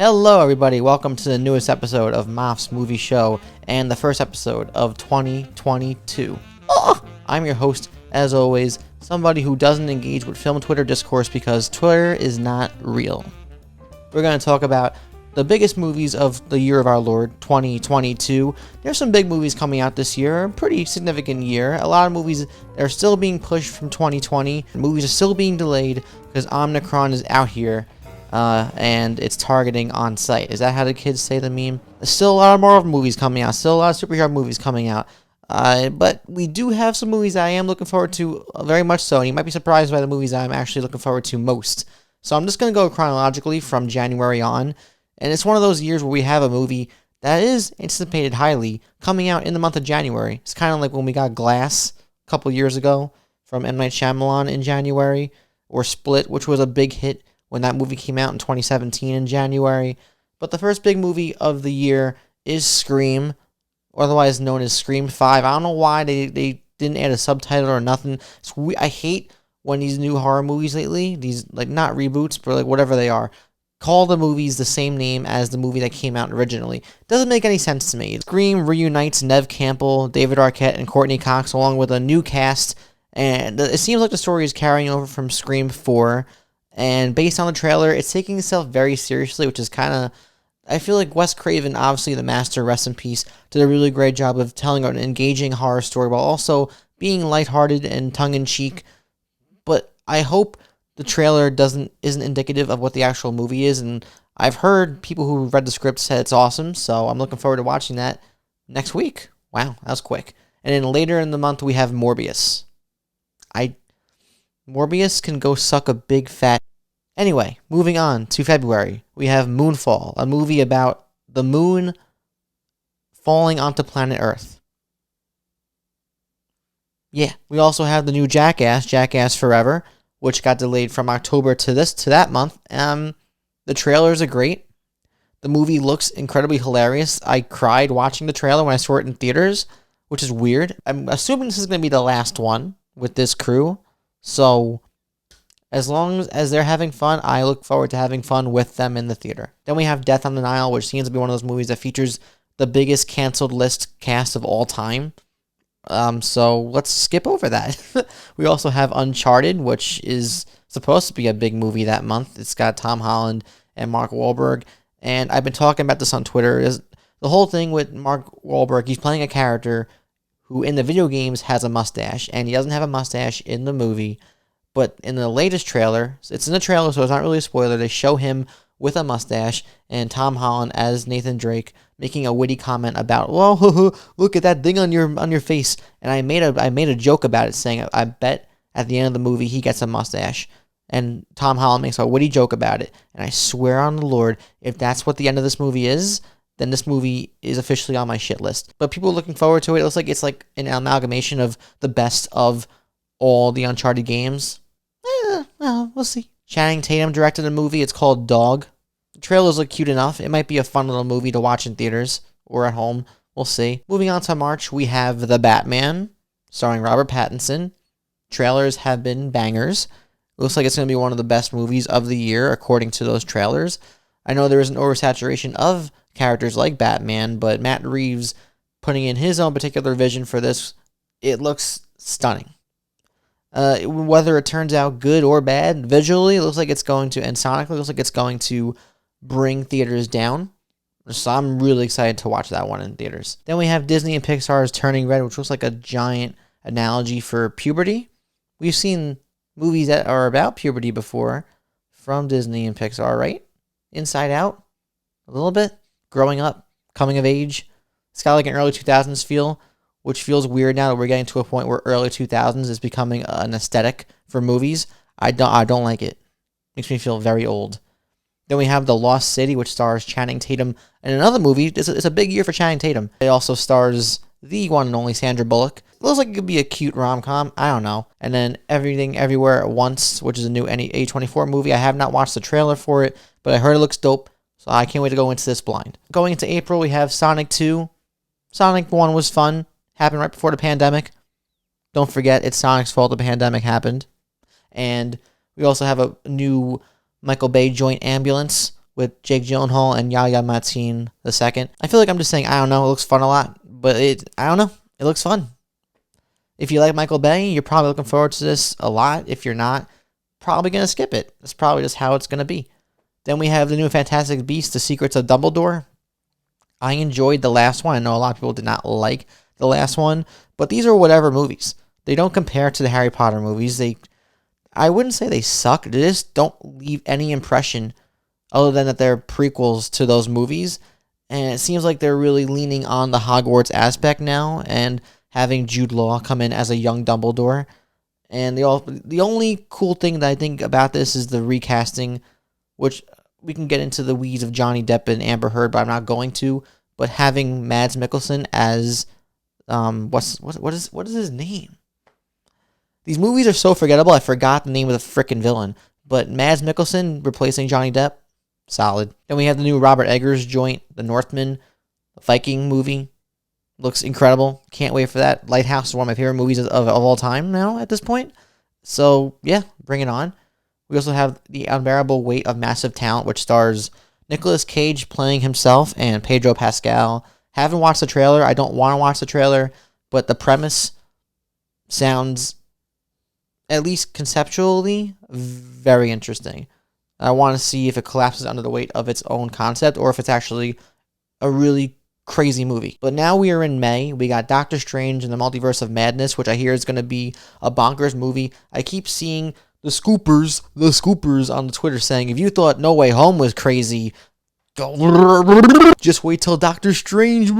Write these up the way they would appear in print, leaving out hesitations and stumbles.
Hello everybody, welcome to the newest episode of MAFF'S Movie Show and the first episode of 2022. I'm your host, as always, somebody who doesn't engage with film Twitter discourse because Twitter is not real. We're going to talk about the biggest movies of the year of our Lord, 2022. There's some big movies coming out this year, a pretty significant year. A lot of movies that are still being pushed from 2020. Movies are still being delayed because Omicron is out here. And it's targeting on site. Is that how the kids say the meme? There's still a lot of Marvel movies coming out. Still a lot of superhero movies coming out. But we do have some movies that I am looking forward to very much so. And you might be surprised by the movies that I'm actually looking forward to most. So I'm just going to go chronologically from January on. And it's one of those years where we have a movie that is anticipated highly coming out in the month of January. It's kind of like when we got Glass a couple years ago from M. Night Shyamalan in January. Or Split, which was a big hit when that movie came out in 2017 in January. But the first big movie of the year is Scream, otherwise known as Scream 5. I don't know why they didn't add a subtitle or nothing. I hate when these new horror movies lately, these, like, not reboots, but like whatever they are, call the movies the same name as the movie that came out originally. Doesn't make any sense to me. Scream reunites Neve Campbell, David Arquette, and Courtney Cox along with a new cast, and it seems like the story is carrying over from Scream 4. And based on the trailer, it's taking itself very seriously, which is kind of... I feel like Wes Craven, obviously the master, rest in peace, did a really great job of telling an engaging horror story while also being lighthearted and tongue-in-cheek. But I hope the trailer isn't indicative of what the actual movie is. And I've heard people who read the script said it's awesome, so I'm looking forward to watching that next week. Wow, that was quick. And then later in the month, we have Morbius. Morbius can go suck a big fat... Anyway, moving on to February, we have Moonfall, a movie about the moon falling onto planet Earth. Yeah, we also have the new Jackass Forever, which got delayed from October to that month. The trailers are great. The movie looks incredibly hilarious. I cried watching the trailer when I saw it in theaters, which is weird. I'm assuming this is going to be the last one with this crew. So, as long as they're having fun, I look forward to having fun with them in the theater. Then we have Death on the Nile, which seems to be one of those movies that features the biggest canceled list cast of all time. So let's skip over that. We also have Uncharted, which is supposed to be a big movie that month. It's got Tom Holland and Mark Wahlberg. And I've been talking about this on Twitter. The whole thing with Mark Wahlberg, he's playing a character who in the video games has a mustache, and he doesn't have a mustache in the movie, but in the latest trailer, it's in the trailer, so it's not really a spoiler, they show him with a mustache, and Tom Holland as Nathan Drake making a witty comment about, "Whoa, look at that thing on your face," and I made a joke about it, saying, I bet at the end of the movie he gets a mustache, and Tom Holland makes a witty joke about it, and I swear on the Lord, if that's what the end of this movie is, then this movie is officially on my shit list. But people are looking forward to it. It looks like it's like an amalgamation of the best of all the Uncharted games. Well, we'll see. Channing Tatum directed a movie. It's called Dog. The trailers look cute enough. It might be a fun little movie to watch in theaters or at home. We'll see. Moving on to March, we have The Batman, starring Robert Pattinson. Trailers have been bangers. It looks like it's going to be one of the best movies of the year, according to those trailers. I know there is an oversaturation of characters like Batman, but Matt Reeves putting in his own particular vision for this, it looks stunning. Whether it turns out good or bad, visually it looks like it's going to, and sonically it looks like it's going to bring theaters down. So I'm really excited to watch that one in theaters. Then we have Disney and Pixar's Turning Red, which looks like a giant analogy for puberty. We've seen movies that are about puberty before from Disney and Pixar, right? Inside Out, a little bit. Growing up, coming of age. It's got like an early 2000s feel, which feels weird now that we're getting to a point where early 2000s is becoming an aesthetic for movies. I don't like it. Makes me feel very old. Then we have The Lost City, which stars Channing Tatum in another movie. It's a big year for Channing Tatum. It also stars the one and only Sandra Bullock. It looks like it could be a cute rom-com. I don't know. And then Everything Everywhere at Once, which is a new A24 movie. I have not watched the trailer for it, but I heard it looks dope. So I can't wait to go into this blind. Going into April, we have Sonic 2. Sonic 1 was fun. Happened right before the pandemic. Don't forget, it's Sonic's fault the pandemic happened. And we also have a new Michael Bay joint ambulance with Jake Gyllenhaal and Yahya Mateen II. I feel like I'm just saying, I don't know, it looks fun a lot, but I don't know, it looks fun. If you like Michael Bay, you're probably looking forward to this a lot. If you're not, probably going to skip it. That's probably just how it's going to be. Then we have the new Fantastic Beasts, The Secrets of Dumbledore. I enjoyed the last one. I know a lot of people did not like the last one, but these are whatever movies. They don't compare to the Harry Potter movies. I wouldn't say they suck. They just don't leave any impression other than that they're prequels to those movies. And it seems like they're really leaning on the Hogwarts aspect now and having Jude Law come in as a young Dumbledore. And the only cool thing that I think about this is the recasting, which we can get into the weeds of Johnny Depp and Amber Heard, but I'm not going to. But having Mads Mikkelsen as what is his name? These movies are so forgettable. I forgot the name of the frickin' villain. But Mads Mikkelsen replacing Johnny Depp, solid. Then we have the new Robert Eggers joint, The Northman, Viking movie. Looks incredible. Can't wait for that. Lighthouse is one of my favorite movies of all time now at this point. So, yeah, bring it on. We also have The Unbearable Weight of Massive Talent, which stars Nicolas Cage playing himself and Pedro Pascal. Haven't watched the trailer. I don't want to watch the trailer, but the premise sounds, at least conceptually, very interesting. I want to see if it collapses under the weight of its own concept or if it's actually a really crazy movie. But now we are in May. We got Doctor Strange and the Multiverse of Madness, which I hear is going to be a bonkers movie. I keep seeing the scoopers on the Twitter saying, if you thought No Way Home was crazy, just wait till Doctor Strange.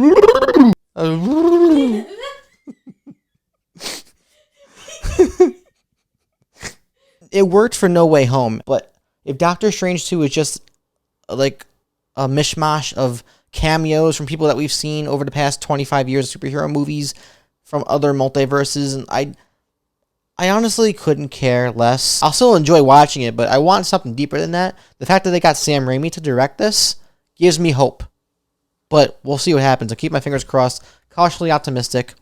It worked for No Way Home, but if Doctor Strange 2 is just like a mishmash of cameos from people that we've seen over the past 25 years of superhero movies from other multiverses, and I honestly couldn't care less. I'll still enjoy watching it, but I want something deeper than that. The fact that they got Sam Raimi to direct this gives me hope, but we'll see what happens. I'll keep my fingers crossed, cautiously optimistic.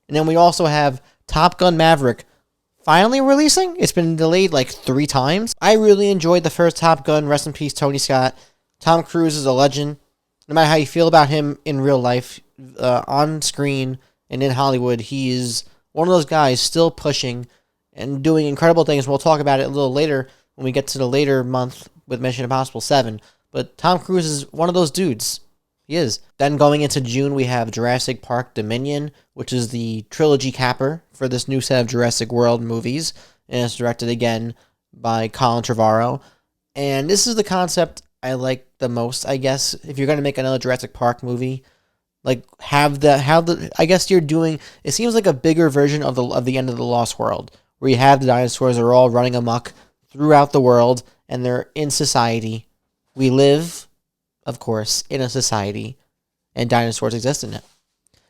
And then we also have Top Gun Maverick finally releasing. It's been delayed like 3 times. I really enjoyed the first Top Gun. Rest in peace, Tony Scott. Tom Cruise is a legend. No matter how you feel about him in real life, on screen and in Hollywood, he is one of those guys still pushing and doing incredible things. We'll talk about it a little later when we get to the later month with Mission Impossible 7. But Tom Cruise is one of those dudes. He is. Then going into June, we have Jurassic Park Dominion, which is the trilogy capper for this new set of Jurassic World movies. And it's directed again by Colin Trevorrow. And this is the concept I like the most, I guess. If you're going to make another Jurassic Park movie, like have the I guess you're doing, it seems like a bigger version of the End of the Lost World, where you have the dinosaurs are all running amok throughout the world and they're in society. We live, of course, in a society, and dinosaurs exist in it.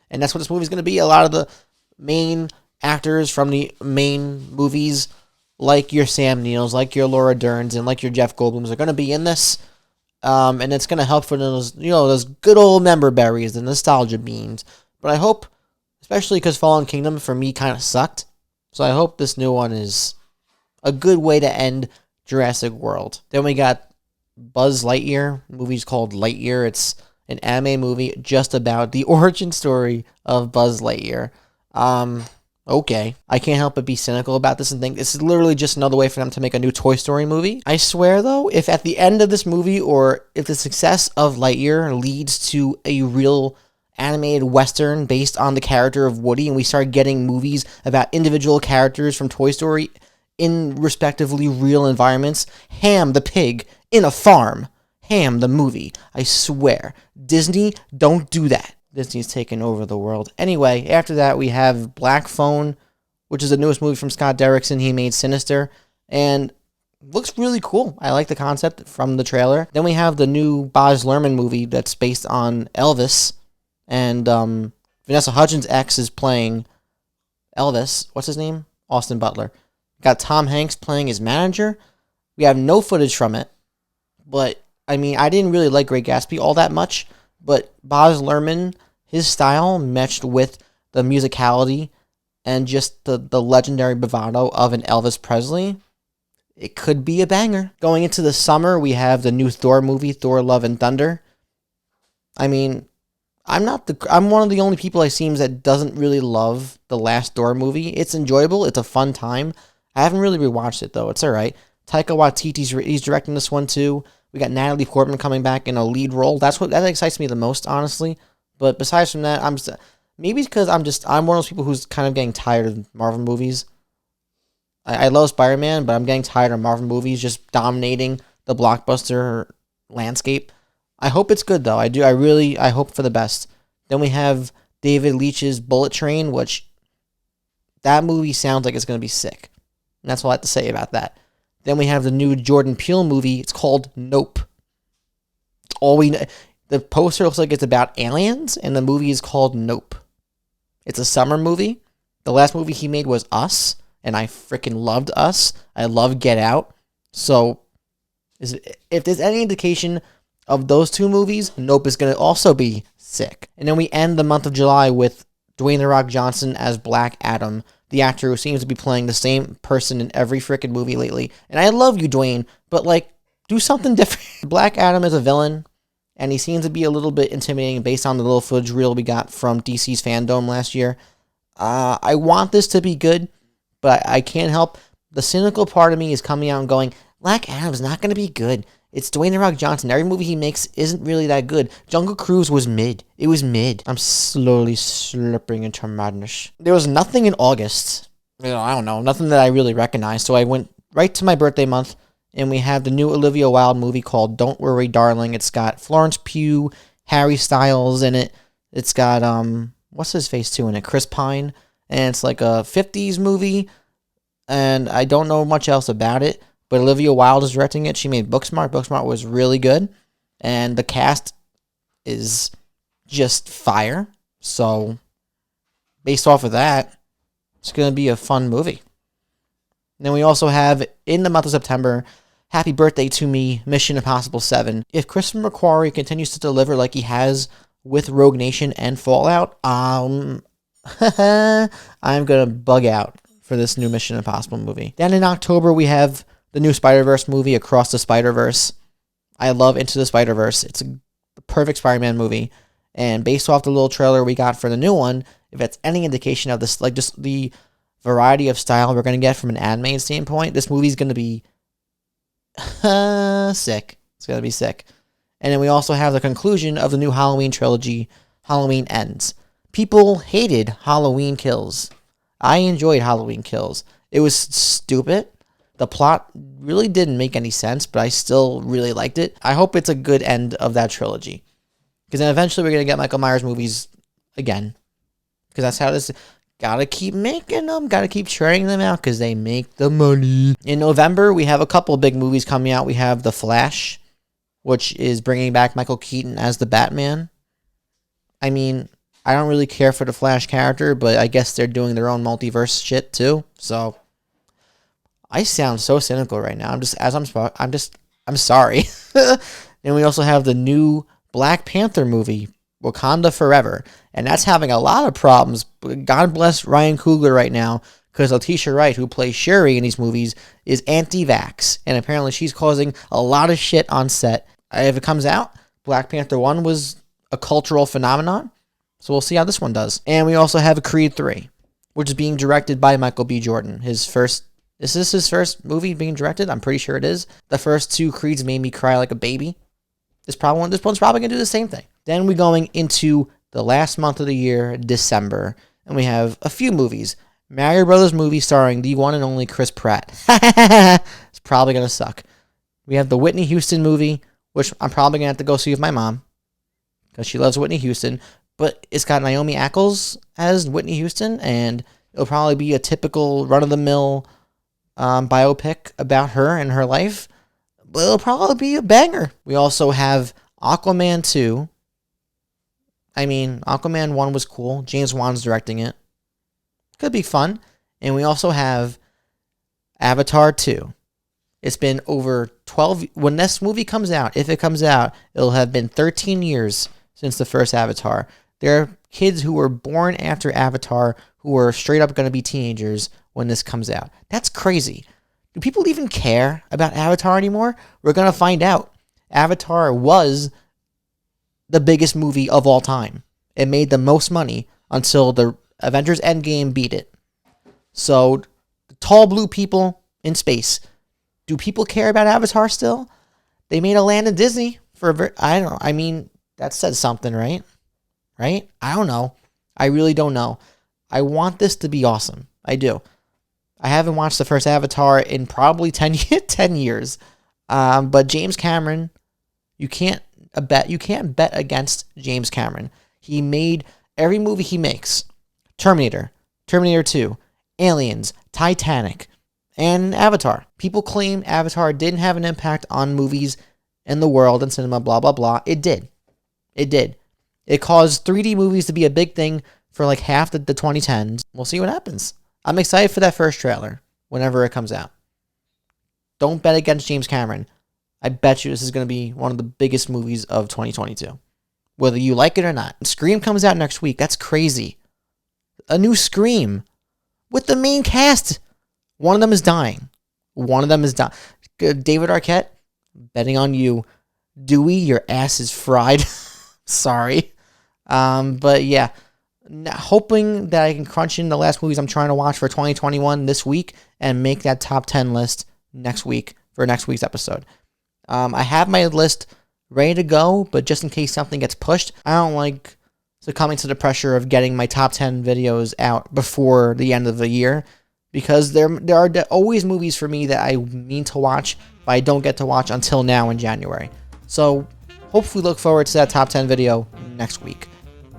And that's what this movie is going to be. A lot of the main actors from the main movies, like your Sam Neil's, like your Laura Derns, and like your Jeff Goldblums, are going to be in this. And it's going to help for those, those good old member berries, the nostalgia beans. But I hope, especially because Fallen Kingdom for me kind of sucked, so I hope this new one is a good way to end Jurassic World. Then we got Buzz Lightyear. The movie's called Lightyear. It's an anime movie just about the origin story of Buzz Lightyear. Okay. I can't help but be cynical about this and think this is literally just another way for them to make a new Toy Story movie. I swear, though, if at the end of this movie, or if the success of Lightyear leads to a real animated Western based on the character of Woody, and we start getting movies about individual characters from Toy Story in respectively real environments, Ham the pig in a farm, Ham the movie, I swear. Disney, don't do that. Disney's taken over the world. Anyway, after that, we have Black Phone, which is the newest movie from Scott Derrickson. He made Sinister, and looks really cool. I like the concept from the trailer. Then we have the new Baz Luhrmann movie that's based on Elvis, and Vanessa Hudgens' ex is playing Elvis. What's his name? Austin Butler. Got Tom Hanks playing his manager. We have no footage from it, but, I mean, I didn't really like Great Gatsby all that much, but Baz Luhrmann, his style matched with the musicality and just the legendary bravado of an Elvis Presley. It could be a banger. Going into the summer, we have the new Thor movie, Thor: Love and Thunder. I mean, I'm one of the only people, it seems, that doesn't really love the last Thor movie. It's enjoyable. It's a fun time. I haven't really rewatched it, though. It's all right. Taika Waititi's he's directing this one, too. We got Natalie Portman coming back in a lead role. That excites me the most, honestly. But besides from that, maybe because I'm one of those people who's kind of getting tired of Marvel movies. I love Spider-Man, but I'm getting tired of Marvel movies just dominating the blockbuster landscape. I hope it's good, though. I hope for the best. Then we have David Leitch's Bullet Train, which that movie sounds like it's going to be sick. And that's all I have to say about that. Then we have the new Jordan Peele movie. It's called Nope. All we know. The poster looks like it's about aliens, and the movie is called Nope. It's a summer movie. The last movie he made was Us, and I freaking loved Us. I love Get Out. So, if there's any indication of those two movies, Nope is going to also be sick. And then we end the month of July with Dwayne "The Rock" Johnson as Black Adam, the actor who seems to be playing the same person in every freaking movie lately. And I love you, Dwayne, but, do something different. Black Adam is a villain, and he seems to be a little bit intimidating based on the little footage reel we got from DC's Fandom last year. I want this to be good, but I can't help. The cynical part of me is coming out and going, Black Adam's not going to be good. It's Dwayne "The Rock" Johnson. Every movie he makes isn't really that good. Jungle Cruise was mid. It was mid. I'm slowly slipping into madness. There was nothing in August. I don't know. Nothing that I really recognized. So I went right to my birthday month, and we have the new Olivia Wilde movie called Don't Worry, Darling. It's got Florence Pugh, Harry Styles in it. It's got, what's his face too in it? Chris Pine. And it's like a 50s movie, and I don't know much else about it. But Olivia Wilde is directing it. She made Booksmart. Booksmart was really good. And the cast is just fire. So, based off of that, it's going to be a fun movie. And then we also have, in the month of September, Happy Birthday to Me, Mission Impossible 7. If Christopher McQuarrie continues to deliver like he has with Rogue Nation and Fallout, I'm going to bug out for this new Mission Impossible movie. Then in October, we have the new Spider-Verse movie, Across the Spider-Verse. I love Into the Spider-Verse. It's a perfect Spider-Man movie. And based off the little trailer we got for the new one, if that's any indication of this, just the variety of style we're going to get from an anime standpoint, this movie's going to be sick. It's going to be sick. And then we also have the conclusion of the new Halloween trilogy, Halloween Ends. People hated Halloween Kills. I enjoyed Halloween Kills. It was stupid. The plot really didn't make any sense, but I still really liked it. I hope it's a good end of that trilogy. Because then eventually we're going to get Michael Myers movies again. Because that's how this... Gotta keep making them. Gotta keep churning them out because they make the money. In November, we have a couple big movies coming out. We have The Flash, which is bringing back Michael Keaton as the Batman. I mean, I don't really care for the Flash character, but I guess they're doing their own multiverse shit too. So... I sound so cynical right now. I'm sorry. And we also have the new Black Panther movie, Wakanda Forever. And that's having a lot of problems. God bless Ryan Coogler right now, because Letitia Wright, who plays Shuri in these movies, is anti-vax. And apparently she's causing a lot of shit on set. If it comes out, Black Panther 1 was a cultural phenomenon. So we'll see how this one does. And we also have Creed 3, which is being directed by Michael B. Jordan. Is this his first movie being directed? I'm pretty sure it is. The first two Creeds made me cry like a baby. This one's probably going to do the same thing. Then we're going into the last month of the year, December. And we have a few movies. Mario Brothers movie starring the one and only Chris Pratt. It's probably going to suck. We have the Whitney Houston movie, which I'm probably going to have to go see with my mom, because she loves Whitney Houston. But it's got Naomi Ackles as Whitney Houston, and it'll probably be a typical run-of-the-mill biopic about her and her life, but it'll probably be a banger. We also have Aquaman 2. I mean, Aquaman 1 was cool. James Wan's directing it. Could be fun. And we also have Avatar 2. It's been over 12... When this movie comes out, if it comes out, it'll have been 13 years since the first Avatar. There are kids who were born after Avatar who are straight up going to be teenagers when this comes out. That's crazy. Do people even care about Avatar anymore? We're going to find out. Avatar was the biggest movie of all time. It made the most money until the Avengers Endgame beat it. So, the tall blue people in space. Do people care about Avatar still? They made a land in Disney for I don't know. I mean, that says something, right? Right? I don't know. I really don't know. I want this to be awesome. I do. I haven't watched the first Avatar in probably 10 years. But James Cameron, you can't bet against James Cameron. He made every movie he makes. Terminator 2, Aliens, Titanic, and Avatar. People claim Avatar didn't have an impact on movies in the world and cinema, blah, blah, blah. It did. It did. It caused 3D movies to be a big thing for like half the 2010s. We'll see what happens. I'm excited for that first trailer whenever it comes out. Don't bet against James Cameron. I bet you this is going to be one of the biggest movies of 2022. Whether you like it or not. Scream comes out next week. That's crazy. A new Scream with the main cast. One of them is dying. David Arquette, betting on you. Dewey, your ass is fried. Sorry. But yeah, hoping that I can crunch in the last movies I'm trying to watch for 2021 this week and make that top 10 list next week for next week's episode. I have my list ready to go, but just in case something gets pushed, I don't like succumbing to the pressure of getting my top 10 videos out before the end of the year, because there are always movies for me that I mean to watch, but I don't get to watch until now in January. So hopefully look forward to that top 10 video next week.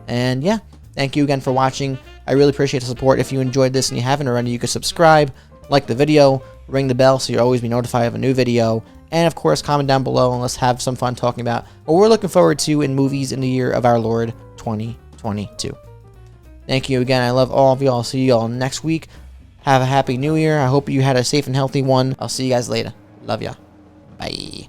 And yeah, thank you again for watching. I really appreciate the support. If you enjoyed this and you haven't already, you can subscribe, like the video, ring the bell so you'll always be notified of a new video, and of course comment down below and let's have some fun talking about what we're looking forward to in movies in the year of our Lord 2022. Thank you again. I love all of you. I'll see you all next week. Have a happy new year. I hope you had a safe and healthy one. I'll see you guys later. Love ya. Bye.